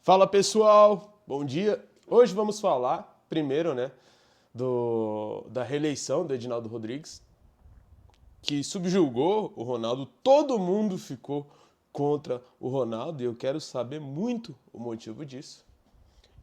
Fala pessoal, bom dia. Hoje vamos falar primeiro, da reeleição do Edinaldo Rodrigues, que subjugou o Ronaldo. Todo mundo ficou contra o Ronaldo e eu quero saber muito o motivo disso.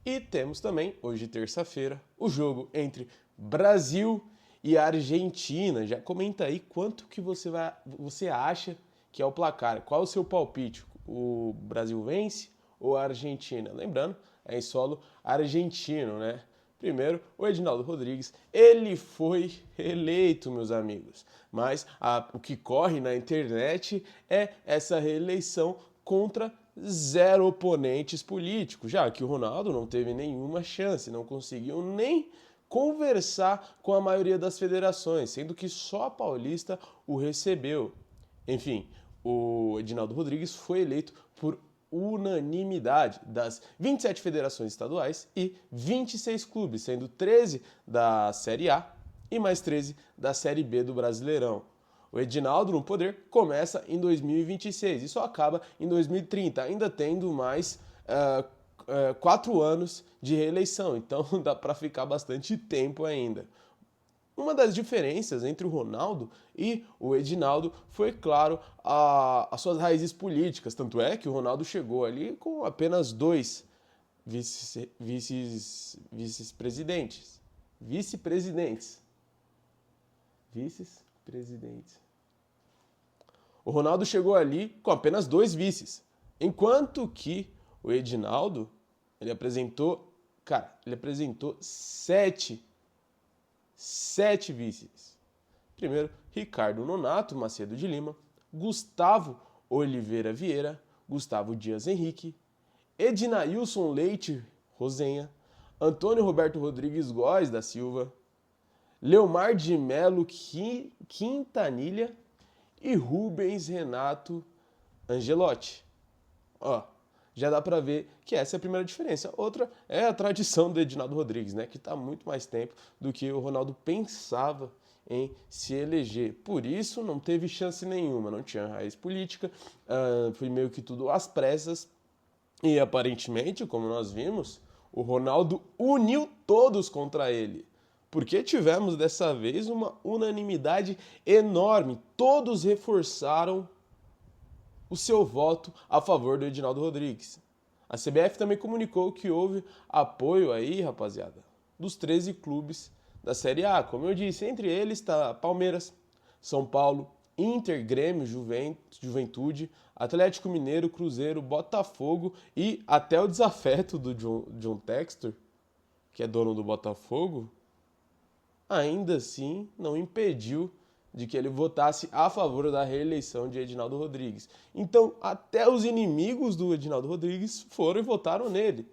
E temos também, hoje terça-feira, o jogo entre Brasil e Argentina. Já comenta aí quanto que você acha que é o placar. Qual é o seu palpite? O Brasil vence ou a Argentina? Lembrando, é em solo argentino, né? Primeiro, o Edinaldo Rodrigues, ele foi eleito, meus amigos. Mas o que corre na internet é essa reeleição contra zero oponentes políticos, já que o Ronaldo não teve nenhuma chance, não conseguiu nem conversar com a maioria das federações, sendo que só a Paulista o recebeu. Enfim, o Edinaldo Rodrigues foi eleito por unanimidade das 27 federações estaduais e 26 clubes, sendo 13 da Série A e mais 13 da Série B do Brasileirão. O Edinaldo no poder começa em 2026 e só acaba em 2030, ainda tendo mais 4 anos de reeleição, então dá para ficar bastante tempo ainda. Uma das diferenças entre o Ronaldo e o Edinaldo foi, claro, as suas raízes políticas. Tanto é que o Ronaldo chegou ali com apenas 2 vice-presidentes. O Ronaldo chegou ali com apenas 2 vices. Enquanto que o Edinaldo, ele apresentou 7 vices. Primeiro, Ricardo Nonato Macedo de Lima, Gustavo Oliveira Vieira, Gustavo Dias Henrique, Ednailson Leite Rosenha, Antônio Roberto Rodrigues Góes da Silva, Leomar de Melo Quintanilha e Rubens Renato Angelotti. Já dá para ver que essa é a primeira diferença. Outra é a tradição do Edinaldo Rodrigues, que está há muito mais tempo do que o Ronaldo pensava em se eleger. Por isso, não teve chance nenhuma, não tinha raiz política, foi meio que tudo às pressas. E aparentemente, como nós vimos, o Ronaldo uniu todos contra ele. Porque tivemos dessa vez uma unanimidade enorme. Todos reforçaram o seu voto a favor do Edinaldo Rodrigues. A CBF também comunicou que houve apoio aí, rapaziada, dos 13 clubes da Série A. Como eu disse, entre eles está Palmeiras, São Paulo, Inter, Grêmio, Juventude, Atlético Mineiro, Cruzeiro, Botafogo e até o desafeto do John Textor, que é dono do Botafogo, ainda assim não impediu de que ele votasse a favor da reeleição de Edinaldo Rodrigues. Então, até os inimigos do Edinaldo Rodrigues foram e votaram nele.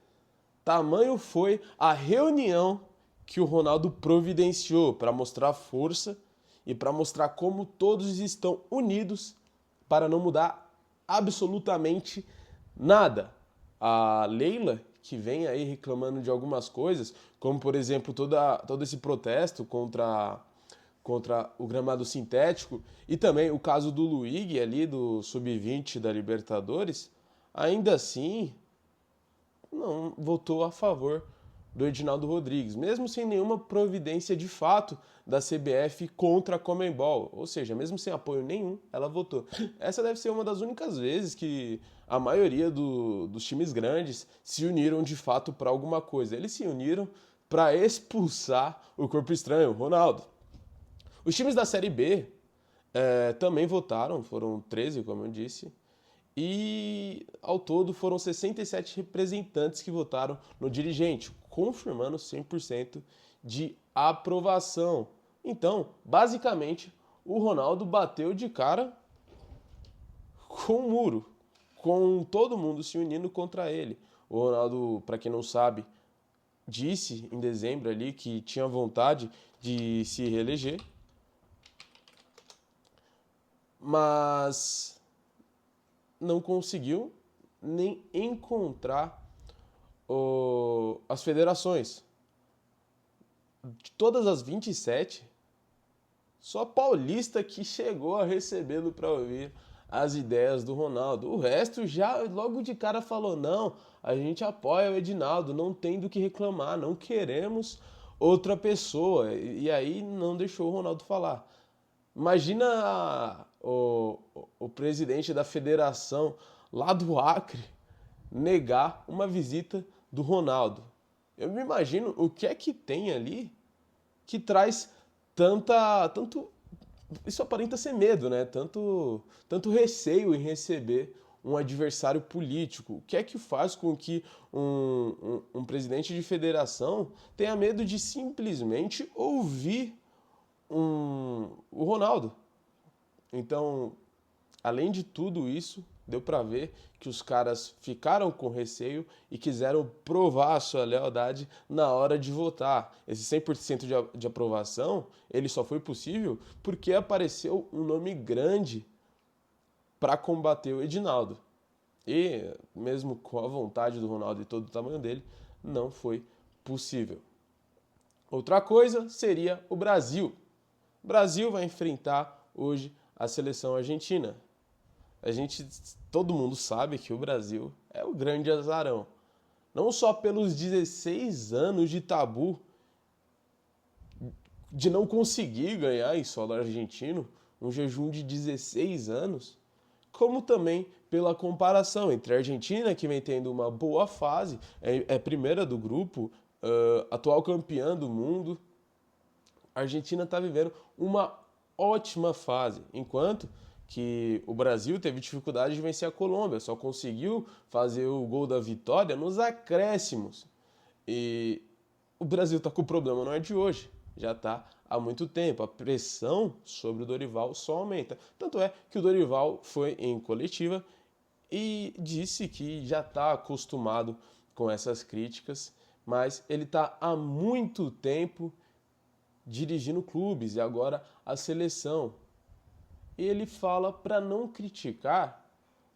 Tamanho foi a reunião que o Ronaldo providenciou para mostrar força e para mostrar como todos estão unidos para não mudar absolutamente nada. A Leila, que vem aí reclamando de algumas coisas, como por exemplo todo esse protesto contra o gramado sintético e também o caso do Luigi ali do Sub-20 da Libertadores, ainda assim não votou a favor do Edinaldo Rodrigues, mesmo sem nenhuma providência de fato da CBF contra a Conmebol, ou seja, mesmo sem apoio nenhum, ela votou. Essa deve ser uma das únicas vezes que a maioria dos times grandes se uniram de fato para alguma coisa. Eles se uniram para expulsar o corpo estranho, o Ronaldo. Os times da Série B também votaram, foram 13, como eu disse, e ao todo foram 67 representantes que votaram no dirigente, confirmando 100% de aprovação. Então, basicamente, o Ronaldo bateu de cara com o muro, com todo mundo se unindo contra ele. O Ronaldo, para quem não sabe, disse em dezembro ali que tinha vontade de se reeleger, mas não conseguiu nem encontrar as federações. De todas as 27, só Paulista que chegou a recebê-lo para ouvir as ideias do Ronaldo. O resto já logo de cara falou, não, a gente apoia o Edinaldo, não tem do que reclamar, não queremos outra pessoa. E aí não deixou o Ronaldo falar. Imagina o presidente da federação lá do Acre negar uma visita do Ronaldo. Eu me imagino o que é que tem ali que traz tanto, isso aparenta ser medo, né? Tanto receio em receber um adversário político. O que é que faz com que um presidente de federação tenha medo de simplesmente ouvir o Ronaldo? Então, além de tudo isso, deu para ver que os caras ficaram com receio e quiseram provar a sua lealdade na hora de votar. Esse 100% de aprovação, ele só foi possível porque apareceu um nome grande para combater o Edinaldo. E, mesmo com a vontade do Ronaldo e todo o tamanho dele, não foi possível. Outra coisa seria o Brasil. O Brasil vai enfrentar hoje a seleção argentina. Todo mundo sabe que o Brasil é o grande azarão. Não só pelos 16 anos de tabu de não conseguir ganhar em solo argentino, um jejum de 16 anos, como também pela comparação entre a Argentina, que vem tendo uma boa fase, é primeira do grupo, atual campeã do mundo. A Argentina está vivendo uma ótima fase, enquanto que o Brasil teve dificuldade de vencer a Colômbia, só conseguiu fazer o gol da vitória nos acréscimos. E o Brasil está com o problema, não é de hoje, já está há muito tempo. A pressão sobre o Dorival só aumenta. Tanto é que o Dorival foi em coletiva e disse que já está acostumado com essas críticas, mas ele está há muito tempo dirigindo clubes e agora a seleção. E ele fala para não criticar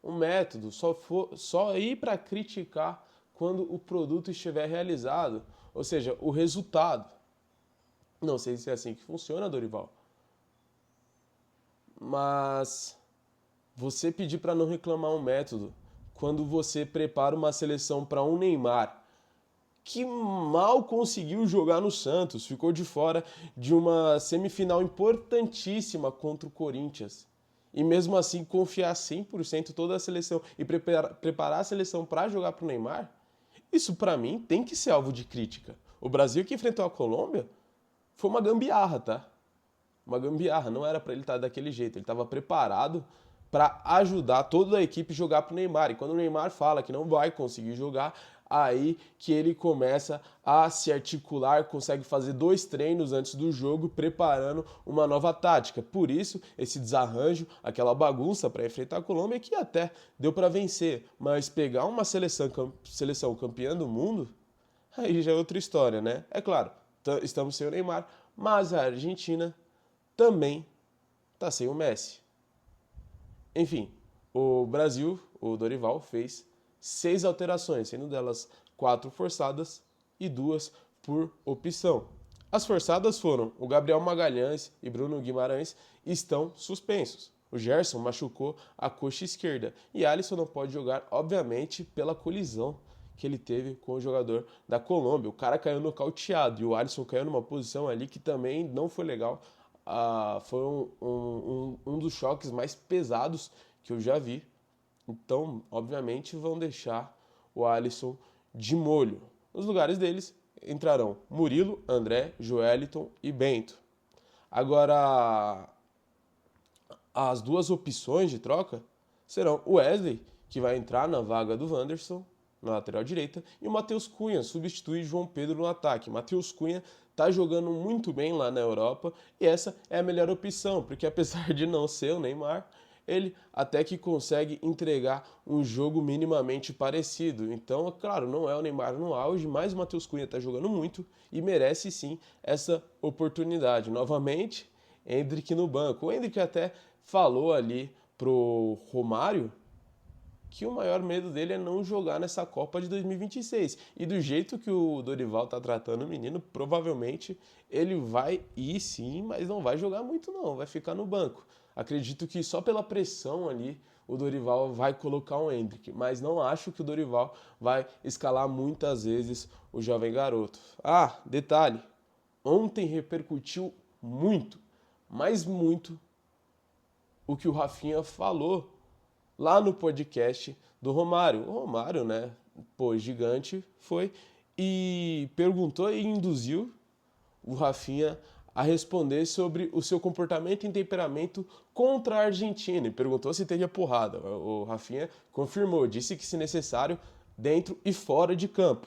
o método, só ir para criticar quando o produto estiver realizado, ou seja, o resultado. Não sei se é assim que funciona, Dorival, mas você pedir para não reclamar um método quando você prepara uma seleção para um Neymar que mal conseguiu jogar no Santos, ficou de fora de uma semifinal importantíssima contra o Corinthians. E mesmo assim confiar 100% toda a seleção e preparar a seleção para jogar para o Neymar, isso para mim tem que ser alvo de crítica. O Brasil que enfrentou a Colômbia foi uma gambiarra, tá? Uma gambiarra, não era para ele estar daquele jeito, ele estava preparado para ajudar toda a equipe a jogar para o Neymar. E quando o Neymar fala que não vai conseguir jogar, aí que ele começa a se articular, consegue fazer 2 treinos antes do jogo, preparando uma nova tática. Por isso, esse desarranjo, aquela bagunça para enfrentar a Colômbia, que até deu para vencer. Mas pegar uma seleção campeã do mundo, aí já é outra história, né? É claro, estamos sem o Neymar, mas a Argentina também está sem o Messi. Enfim, o Brasil, o Dorival, fez 6 alterações, sendo delas 4 forçadas e 2 por opção. As forçadas foram o Gabriel Magalhães e Bruno Guimarães estão suspensos. O Gerson machucou a coxa esquerda e Alisson não pode jogar, obviamente, pela colisão que ele teve com o jogador da Colômbia. O cara caiu nocauteado e o Alisson caiu numa posição ali que também não foi legal. Foi um dos choques mais pesados que eu já vi. Então, obviamente, vão deixar o Alisson de molho. Nos lugares deles entrarão Murilo, André, Joeliton e Bento. Agora, as 2 opções de troca serão o Wesley, que vai entrar na vaga do Wanderson, na lateral direita, e o Matheus Cunha substitui João Pedro no ataque. Matheus Cunha está jogando muito bem lá na Europa e essa é a melhor opção, porque apesar de não ser o Neymar, ele até que consegue entregar um jogo minimamente parecido. Então, claro, não é o Neymar no auge, mas o Matheus Cunha está jogando muito e merece sim essa oportunidade. Novamente, Endrick no banco. O Endrick até falou ali pro Romário que o maior medo dele é não jogar nessa Copa de 2026. E do jeito que o Dorival tá tratando o menino, provavelmente ele vai ir sim, mas não vai jogar muito não, vai ficar no banco. Acredito que só pela pressão ali o Dorival vai colocar o Endrick, mas não acho que o Dorival vai escalar muitas vezes o jovem garoto. Ah, detalhe, ontem repercutiu muito, mas muito, o que o Rafinha falou lá no podcast do Romário. O Romário, né, pô, gigante, foi e perguntou e induziu o Rafinha a responder sobre o seu comportamento e temperamento contra a Argentina e perguntou se teria porrada. O Rafinha confirmou, disse que se necessário, dentro e fora de campo.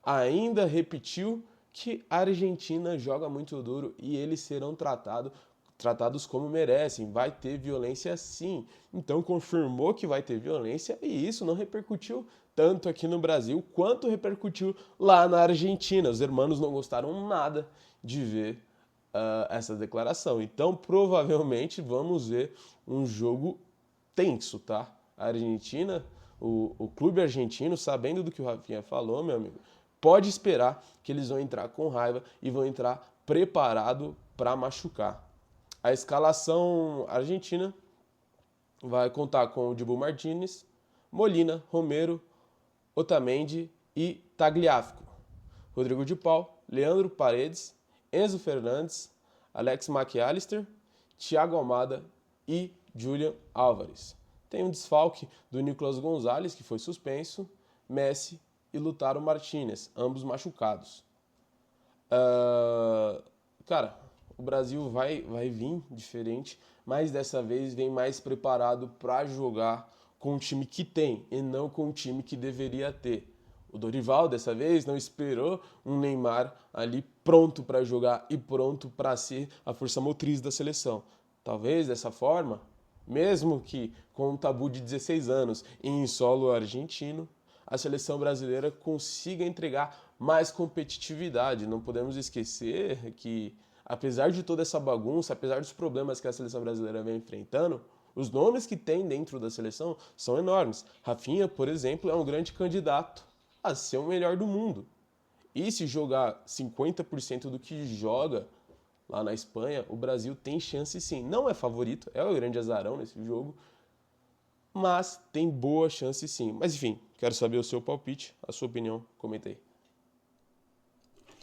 Ainda repetiu que a Argentina joga muito duro e eles serão tratados como merecem. Vai ter violência sim. Então confirmou que vai ter violência e isso não repercutiu tanto aqui no Brasil quanto repercutiu lá na Argentina. Os hermanos não gostaram nada de ver essa declaração. Então provavelmente vamos ver um jogo tenso, tá? A Argentina, o clube argentino, sabendo do que o Rafinha falou, meu amigo, pode esperar que eles vão entrar com raiva e vão entrar preparado para machucar. A escalação argentina vai contar com o Dibu Martínez, Molina, Romero, Otamendi e Tagliafico. Rodrigo de Paul, Leandro Paredes, Enzo Fernandes, Alex McAllister, Thiago Almada e Julian Álvares. Tem um desfalque do Nicolas Gonzalez, que foi suspenso, Messi e Lautaro Martínez, ambos machucados. Cara, o Brasil vai vir diferente, mas dessa vez vem mais preparado para jogar com o time que tem e não com o time que deveria ter. O Dorival, dessa vez, não esperou um Neymar ali pronto para jogar e pronto para ser a força motriz da seleção. Talvez dessa forma, mesmo que com um tabu de 16 anos em solo argentino, a seleção brasileira consiga entregar mais competitividade. Não podemos esquecer que, apesar de toda essa bagunça, apesar dos problemas que a seleção brasileira vem enfrentando, os nomes que tem dentro da seleção são enormes. Rafinha, por exemplo, é um grande candidato a ser o melhor do mundo. E se jogar 50% do que joga lá na Espanha, o Brasil tem chance sim. Não é favorito, é o grande azarão nesse jogo, mas tem boa chance sim. Mas enfim, quero saber o seu palpite, a sua opinião, comenta aí.